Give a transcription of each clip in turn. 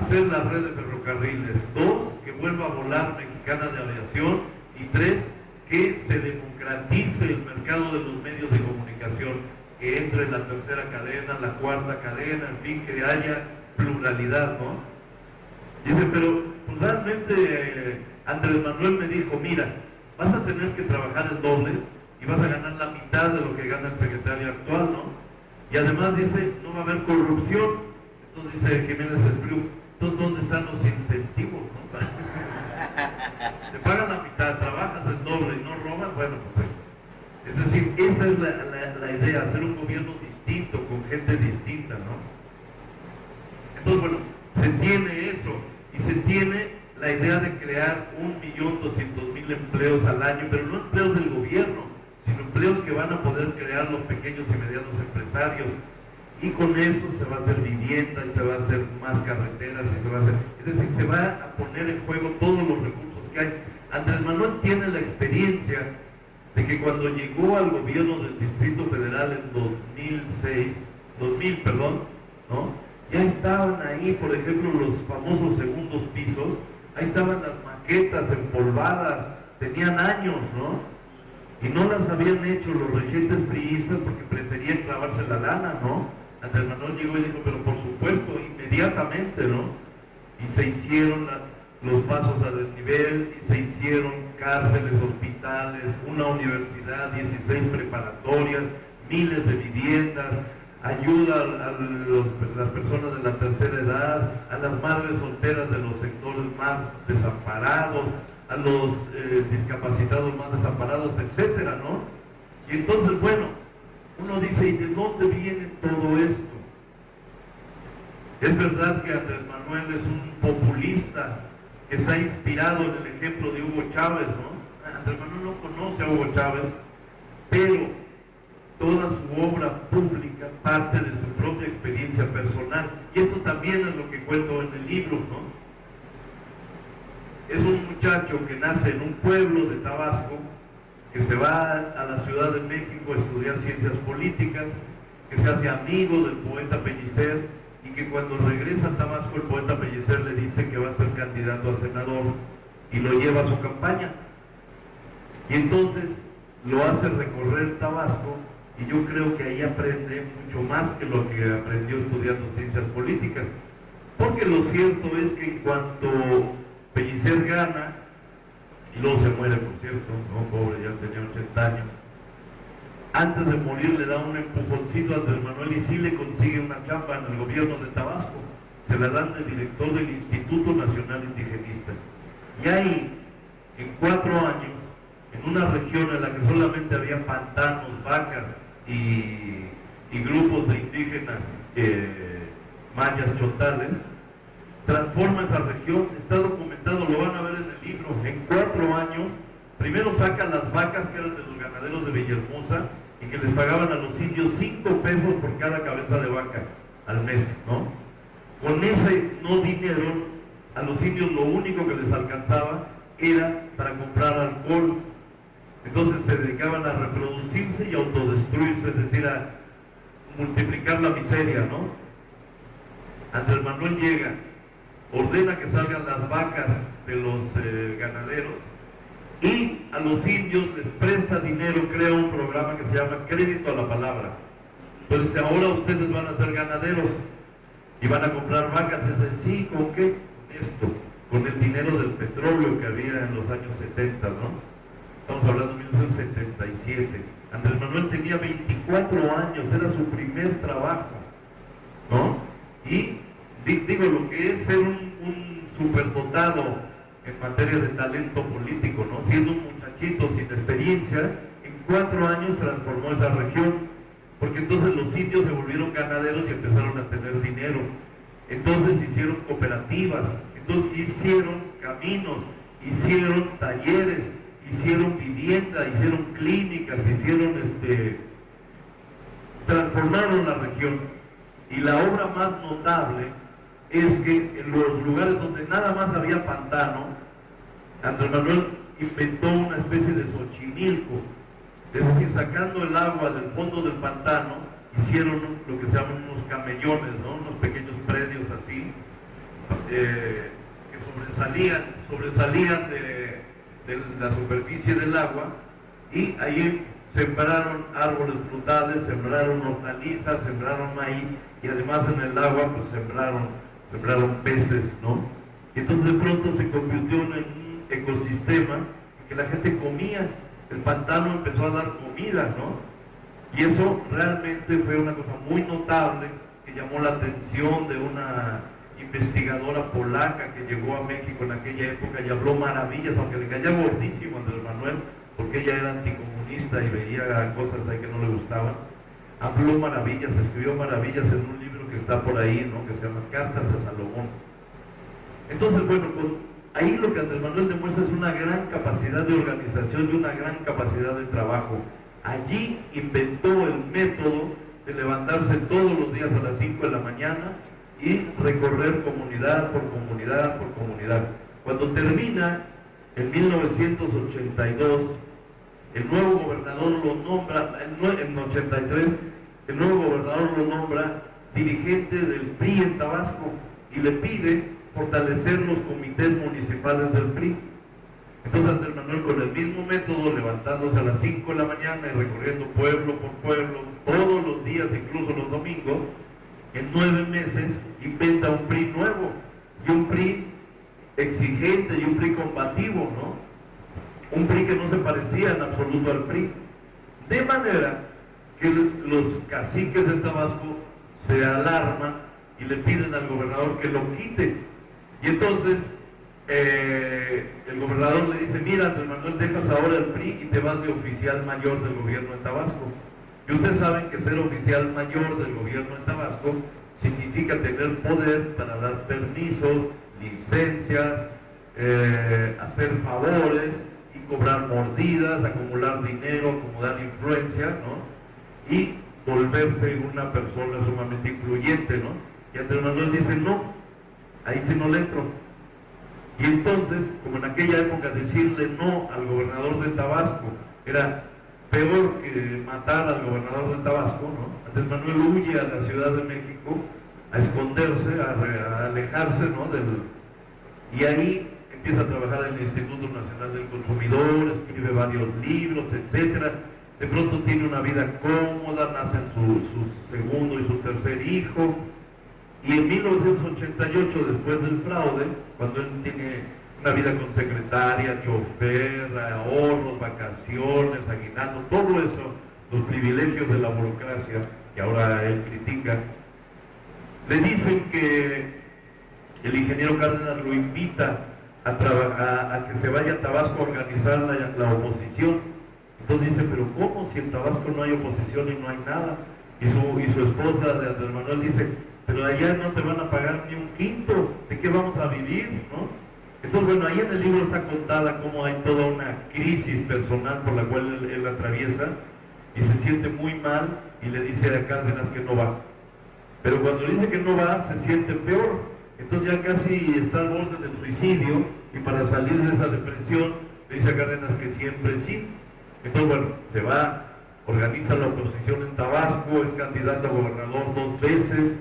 hacer la red de ferrocarriles. 2, que vuelva a volar Mexicana de Aviación. Y 3, que se democratice el mercado de los medios de comunicación, que entre la tercera cadena, la cuarta cadena, en fin, que haya pluralidad, ¿no? Dice, pero pues, realmente Andrés Manuel me dijo, mira, vas a tener que trabajar el doble y vas a ganar la mitad de lo que gana el secretario actual, ¿no? Y además dice, no va a haber corrupción. Entonces dice Jiménez Espriu, entonces ¿dónde están los incentivos, no? Te pagan la mitad, trabajas el doble y no robas, bueno, pues. Es decir, esa es la idea, hacer un gobierno distinto, con gente distinta, ¿no? Entonces, bueno, se tiene eso, y se tiene la idea de crear 1.200.000 empleos al año, pero no empleos del gobierno, sino empleos que van a poder crear los pequeños y medianos empresarios, y con eso se va a hacer vivienda, y se va a hacer más carreteras, y se va a hacer, es decir, se va a poner en juego todos los recursos que hay. Andrés Manuel tiene la experiencia de que cuando llegó al gobierno del Distrito Federal en 2000, ¿no? Ya estaban ahí, por ejemplo, los famosos segundos pisos, ahí estaban las maquetas empolvadas, tenían años, ¿no? Y no las habían hecho los regentes priistas porque preferían clavarse la lana, ¿no? Andrés Manuel llegó y dijo, pero por supuesto, inmediatamente, ¿no? Y se hicieron los pasos a desnivel, y se hicieron cárceles, hospitales, una universidad, 16 preparatorias, miles de viviendas, ayuda a las personas de la tercera edad, a las madres solteras de los sectores más desamparados, a los discapacitados más desamparados, etcétera, ¿no? Y entonces, bueno, uno dice, ¿y de dónde viene todo esto? Es verdad que Andrés Manuel es un populista que está inspirado en el ejemplo de Hugo Chávez, ¿no? Andrés Manuel no conoce a Hugo Chávez, pero toda su obra pública parte de su propia experiencia personal, y esto también es lo que cuento en el libro, ¿no? Es un muchacho que nace en un pueblo de Tabasco, que se va a la Ciudad de México a estudiar ciencias políticas, que se hace amigo del poeta Pellicer, y que cuando regresa a Tabasco el poeta Pellicer le dice que va a ser candidato a senador y lo lleva a su campaña, y entonces lo hace recorrer Tabasco, y yo creo que ahí aprende mucho más que lo que aprendió estudiando ciencias políticas, porque lo cierto es que en cuanto Pellicer gana, y luego se muere, por cierto, no, pobre, ya tenía 80 años, antes de morir le da un empujoncito a Andrés Manuel y sí le consigue una chamba en el gobierno de Tabasco, se la dan de director del Instituto Nacional Indigenista, y ahí, en 4 años, en una región en la que solamente había pantanos, vacas y grupos de indígenas mayas chotales, transforma esa región, está documentado, lo van a ver en el libro. En 4 años, primero sacan las vacas que eran de los ganaderos de Villahermosa y que les pagaban a los indios 5 pesos por cada cabeza de vaca al mes, ¿no? Con ese no dinero, a los indios lo único que les alcanzaba era para comprar alcohol. Entonces se dedicaban a reproducirse y autodestruirse, es decir, a multiplicar la miseria, ¿no? Andrés Manuel llega, ordena que salgan las vacas de los ganaderos y a los indios les presta dinero, crea un programa que se llama Crédito a la Palabra. Entonces ahora ustedes van a ser ganaderos y van a comprar vacas. Y dice, sí, ¿con qué? Con esto, con el dinero del petróleo que había en los años 70, ¿no? Estamos hablando de 1977. Andrés Manuel tenía 24 años, era su primer trabajo, ¿no? Y digo, lo que es ser un superdotado en materia de talento político, ¿no? Siendo un muchachito sin experiencia, en 4 años transformó esa región, porque entonces los indios se volvieron ganaderos y empezaron a tener dinero. Entonces hicieron cooperativas, entonces hicieron caminos, hicieron talleres, hicieron vivienda, hicieron clínicas, transformaron la región. Y la obra más notable es que en los lugares donde nada más había pantano, Andrés Manuel inventó una especie de Xochimilco, es decir, sacando el agua del fondo del pantano, hicieron lo que se llaman unos camellones, ¿no? Unos pequeños predios así, que sobresalían de la superficie del agua, y ahí sembraron árboles frutales, sembraron hortalizas, sembraron maíz, y además en el agua pues sembraron peces, ¿no? Y entonces de pronto se convirtió en un ecosistema que la gente comía, el pantano empezó a dar comida, ¿no? Y eso realmente fue una cosa muy notable que llamó la atención de una investigadora polaca que llegó a México en aquella época y habló maravillas, aunque le caía gordísimo a Andrés Manuel, porque ella era anticomunista y veía cosas ahí que no le gustaban. Habló maravillas, escribió maravillas en un libro que está por ahí, ¿no? Que se llama Cartas a Salomón. Entonces, bueno, ahí lo que Andrés Manuel demuestra es una gran capacidad de organización y una gran capacidad de trabajo. Allí inventó el método de levantarse todos los días a las 5 de la mañana y recorrer comunidad por comunidad por comunidad. Cuando termina, en 1982, el nuevo gobernador lo nombra, en 83, el nuevo gobernador lo nombra dirigente del PRI en Tabasco y le pide fortalecer los comités municipales del PRI. Entonces Andrés Manuel, con el mismo método, levantándose a las 5 de la mañana y recorriendo pueblo por pueblo, todos los días, incluso los domingos, en 9 meses inventa un PRI nuevo, y un PRI exigente y un PRI combativo, ¿no? Un PRI que no se parecía en absoluto al PRI. De manera que los caciques de Tabasco se alarman y le piden al gobernador que lo quite. Y entonces el gobernador le dice: mira, Andrés Manuel, dejas ahora el PRI y te vas de oficial mayor del gobierno de Tabasco. Y ustedes saben que ser oficial mayor del gobierno de Tabasco significa tener poder para dar permisos, licencias, hacer favores y cobrar mordidas, acumular dinero, acumular influencia, ¿no? Y volverse una persona sumamente influyente, ¿no? Y Andrés Manuel dice: no, ahí sí no le entro. Y entonces, como en aquella época decirle no al gobernador de Tabasco era peor que matar al gobernador de Tabasco, ¿no? Andrés Manuel huye a la Ciudad de México a esconderse, a alejarse, ¿no? Y ahí empieza a trabajar en el Instituto Nacional del Consumidor, escribe varios libros, etc. De pronto tiene una vida cómoda, nacen su segundo y su tercer hijo. Y en 1988, después del fraude, cuando él tiene una vida con secretaria, chofer, ahorros, vacaciones, aguinaldo, todo eso, los privilegios de la burocracia que ahora él critica, le dicen que el ingeniero Cárdenas lo invita a que se vaya a Tabasco a organizar la oposición. Entonces dice: pero ¿cómo? Si en Tabasco no hay oposición y no hay nada. Y su esposa de Andrés Manuel dice: pero allá no te van a pagar ni un quinto, ¿de qué vamos a vivir? ¿No? Entonces, bueno, ahí en el libro está contada cómo hay toda una crisis personal por la cual él atraviesa y se siente muy mal y le dice a Cárdenas que no va. Pero cuando le dice que no va, se siente peor. Entonces ya casi está al borde del suicidio, y para salir de esa depresión le dice a Cárdenas que siempre sí. Entonces, bueno, se va, organiza la oposición en Tabasco, es candidato a gobernador 2 veces.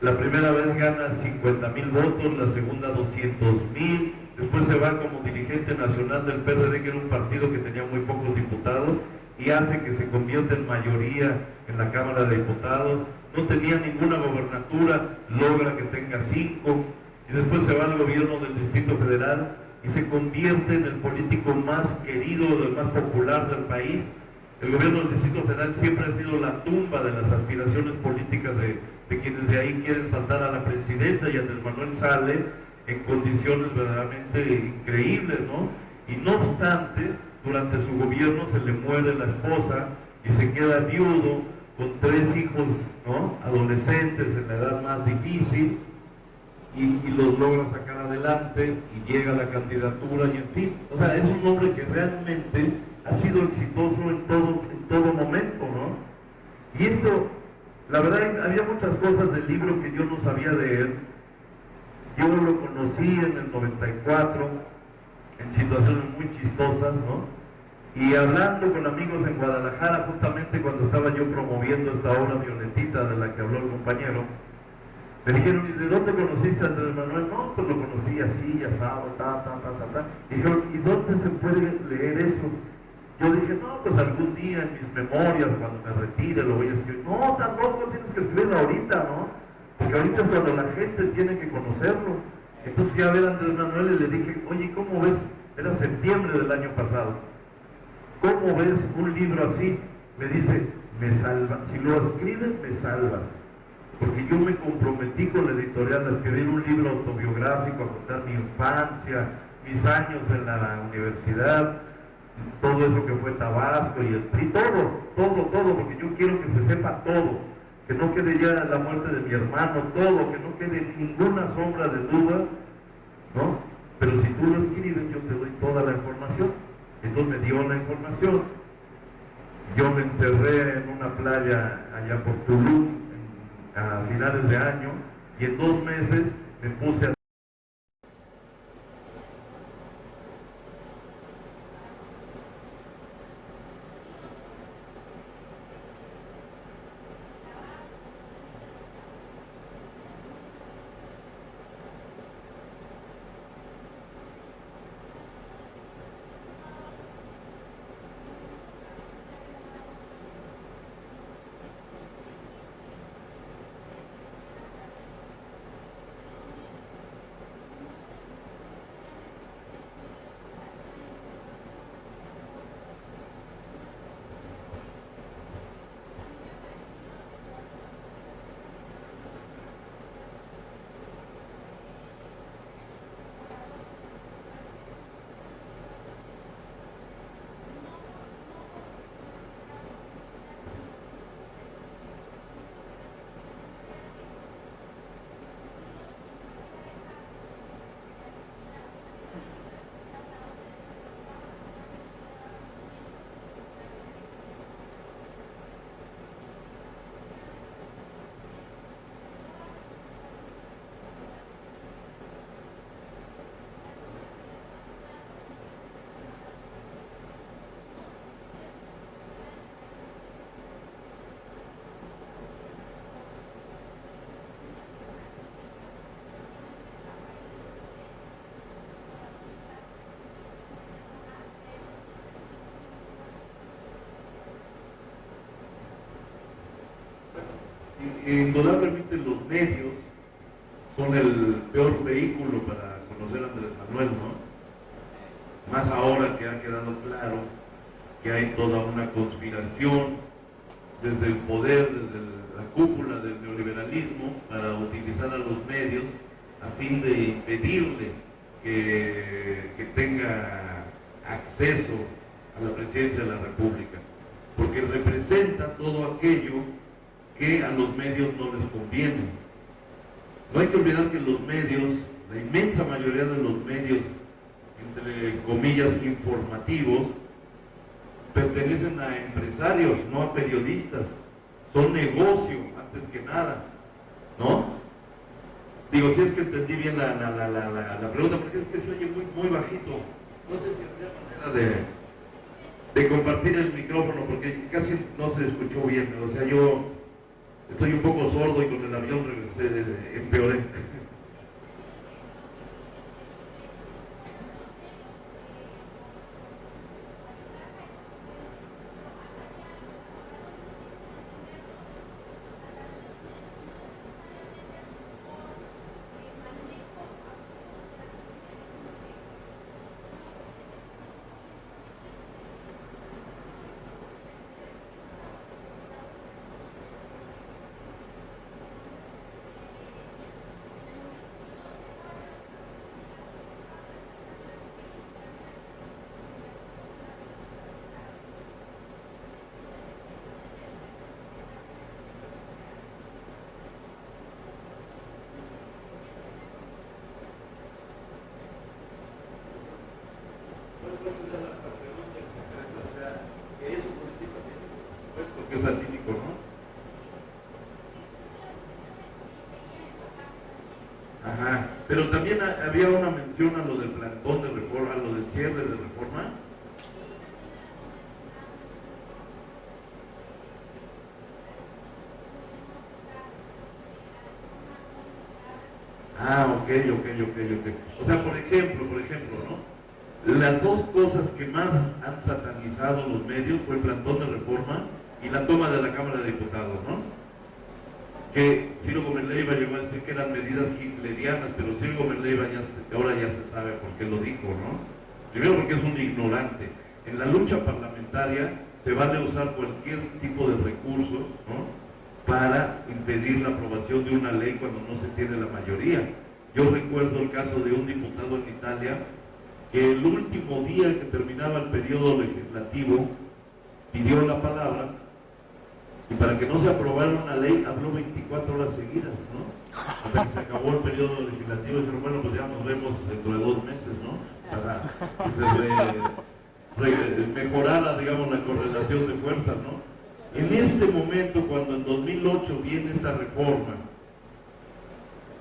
La primera vez gana 50,000 votos, la segunda 200,000, después se va como dirigente nacional del PRD, que era un partido que tenía muy pocos diputados, y hace que se convierta en mayoría en la Cámara de Diputados. No tenía ninguna gobernatura, logra que tenga 5, y después se va al gobierno del Distrito Federal y se convierte en el político más querido, el más popular del país. El gobierno del Distrito Federal siempre ha sido la tumba de las aspiraciones políticas de quienes de ahí quieren saltar a la presidencia, y Andrés Manuel sale en condiciones verdaderamente increíbles, ¿no? Y no obstante, durante su gobierno se le muere la esposa y se queda viudo con 3 hijos, ¿no? Adolescentes, en la edad más difícil, y los logra sacar adelante y llega a la candidatura, y en fin, o sea, es un hombre que realmente ha sido exitoso en todo momento, ¿no? Y esto, la verdad, había muchas cosas del libro que yo no sabía de él. Yo lo conocí en el 94, en situaciones muy chistosas, ¿no? Y hablando con amigos en Guadalajara, justamente cuando estaba yo promoviendo esta obra Violetita de la que habló el compañero, Me dijeron, ¿y de dónde conociste a Andrés Manuel? No, pues lo conocí así, asado, Dijeron, ¿y dónde se puede leer eso? Yo dije, no, pues algún día en mis memorias, cuando me retire, lo voy a escribir. No, tampoco tienes que escribirlo ahorita, ¿no? Porque ahorita es cuando la gente tiene que conocerlo. Entonces fui a ver a Andrés Manuel y le dije, oye, ¿cómo ves? Era septiembre del año pasado. ¿Cómo ves un libro así? Me dice, me salva. Si lo escribes, me salvas. Porque yo me comprometí con la editorial a escribir un libro autobiográfico, a contar mi infancia, mis años en la universidad, todo eso que fue Tabasco y el PRI, todo, porque yo quiero que se sepa todo, que no quede ya la muerte de mi hermano, todo, que no quede ninguna sombra de duda, ¿no? Pero si tú lo escribes, yo te doy toda la información. Entonces me dio la información. Yo me encerré en una playa allá por Tulum a finales de año y en 2 meses me puse a... Indudablemente los medios son el peor vehículo para conocer a Andrés Manuel, ¿no? Más ahora que ha quedado claro que hay toda una conspiración desde el poder, desde la cúpula del neoliberalismo, para utilizar a los medios a fin de impedirle que tenga acceso a la presidencia de la República, porque representa todo aquello que a los medios no les conviene. No hay que olvidar que los medios, la inmensa mayoría de los medios, entre comillas, informativos, pertenecen a empresarios, no a periodistas. Son negocio, antes que nada, ¿no? Digo, si es que entendí bien la pregunta, porque es que se oye muy bajito. No sé si habría manera de compartir el micrófono, porque casi no se escuchó bien. O sea, yo estoy un poco sordo y con el avión empeoré. Porque es atípico, ¿no? Ajá, pero también había una mención a lo del plantón de reforma, a lo del cierre de reforma. Ah, ok. O sea, por ejemplo, ¿no? Las dos cosas que más han satanizado los medios fue el plantón de reforma y la toma de la Cámara de Diputados, ¿no? Que Ciro Gómez Leiva llegó a decir que eran medidas hitlerianas, pero Ciro Gómez Leiva ahora ya se sabe por qué lo dijo, ¿no? Primero porque es un ignorante. En la lucha parlamentaria se vale usar cualquier tipo de recursos, ¿no? Para impedir la aprobación de una ley cuando no se tiene la mayoría. Yo recuerdo el caso de un diputado en Italia que el último día que terminaba el periodo legislativo pidió la palabra y para que no se aprobara una ley habló 24 horas seguidas, ¿no? Hasta que se acabó el periodo legislativo y dijeron, bueno, pues ya nos vemos dentro de 2 meses, ¿no? Para que se mejorara, digamos, la correlación de fuerzas, ¿no? En este momento, cuando en 2008 viene esta reforma,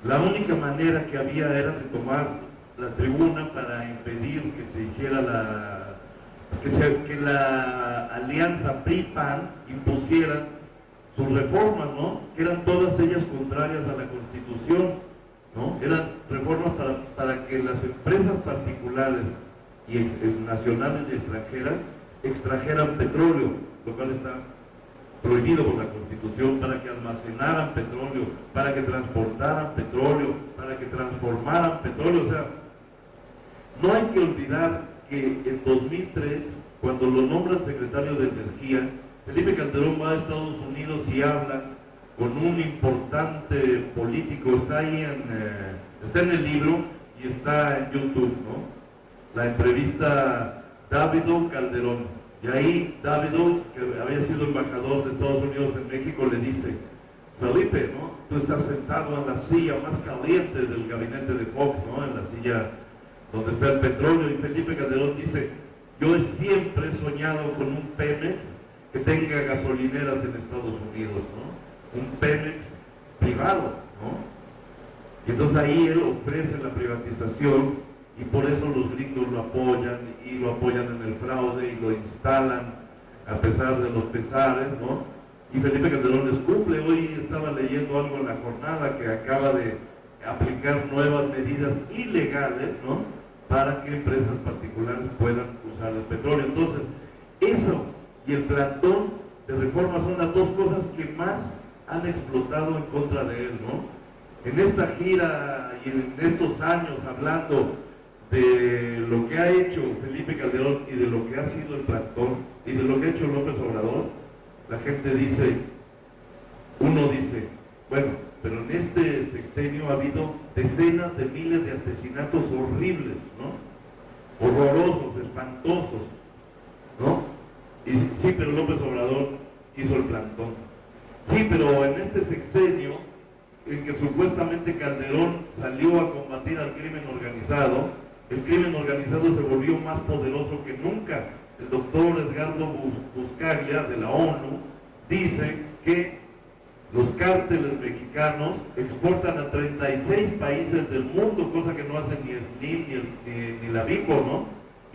la única manera que había era de tomar la tribuna para impedir que se hiciera que la alianza PRI-PAN impusiera sus reformas, ¿no? Que eran todas ellas contrarias a la Constitución, ¿no? Eran reformas para que las empresas particulares y nacionales y extranjeras extrajeran petróleo, lo cual está prohibido por la Constitución, para que almacenaran petróleo, para que transportaran petróleo, para que transformaran petróleo. O sea, no hay que olvidar que en 2003, cuando lo nombran secretario de Energía, Felipe Calderón va a Estados Unidos y habla con un importante político, está en el libro y está en YouTube, ¿no? La entrevista Davido Calderón. Y ahí Davido, que había sido embajador de Estados Unidos en México, le dice, Felipe, ¿no? Tú estás sentado en la silla más caliente del gabinete de Fox, ¿no? En la silla donde está el petróleo. Y Felipe Calderón dice, yo siempre he soñado con un Pemex que tenga gasolineras en Estados Unidos, ¿no? Un Pemex privado, ¿no? Y entonces ahí él ofrece la privatización y por eso los gringos lo apoyan y lo apoyan en el fraude y lo instalan a pesar de los pesares, ¿no? Y Felipe Calderón les cumple. Hoy estaba leyendo algo en la jornada que acaba de aplicar nuevas medidas ilegales, ¿no? Para que empresas particulares puedan usar el petróleo. Entonces, eso y el plantón de reforma son las dos cosas que más han explotado en contra de él, ¿no? En esta gira y en estos años hablando de lo que ha hecho Felipe Calderón y de lo que ha sido el plantón y de lo que ha hecho López Obrador, la gente dice, uno dice, bueno, pero en este sexenio ha habido decenas de miles de asesinatos horribles, ¿no? Horrorosos, espantosos, ¿no? Y sí, pero López Obrador hizo el plantón. Sí, pero en este sexenio, en que supuestamente Calderón salió a combatir al crimen organizado, el crimen organizado se volvió más poderoso que nunca. El doctor Edgardo Buscaglia, de la ONU, dice que los cárteles mexicanos exportan a 36 países del mundo, cosa que no hacen ni SNIM ni la BIPO, ¿no?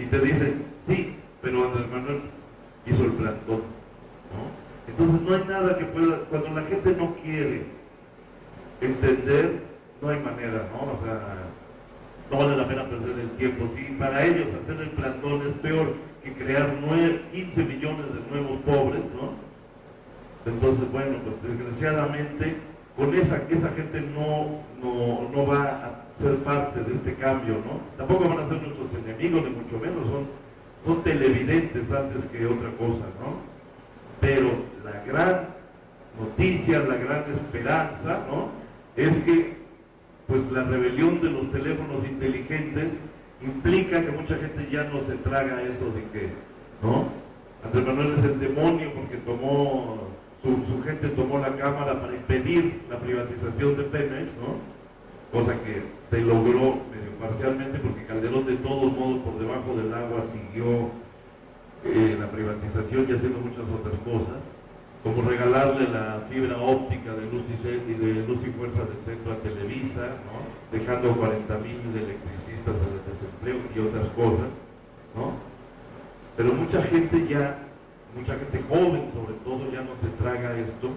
Y te dicen, sí, pero Andrés Manuel hizo el plantón, ¿no? Entonces no hay nada que pueda, cuando la gente no quiere entender, no hay manera, ¿no? O sea, no vale la pena perder el tiempo. Si para ellos hacer el plantón es peor que crear 15 millones de nuevos pobres, ¿no? Entonces, bueno, pues desgraciadamente con esa gente no va a ser parte de este cambio, ¿no? Tampoco van a ser nuestros enemigos, ni mucho menos, son televidentes antes que otra cosa, ¿no? Pero la gran noticia, la gran esperanza, ¿no? Es que pues la rebelión de los teléfonos inteligentes implica que mucha gente ya no se traga eso de que, ¿no? Andrés Manuel es el demonio porque su gente tomó la Cámara para impedir la privatización de Pemex, ¿no? Cosa que se logró medio parcialmente porque Calderón de todos modos por debajo del agua siguió la privatización y haciendo muchas otras cosas, como regalarle la fibra óptica de Luz y Fuerza del Centro a Televisa, ¿no? Dejando 40,000 electricistas en el desempleo y otras cosas, ¿no? Pero mucha gente joven sobre todo, ya no se traga esto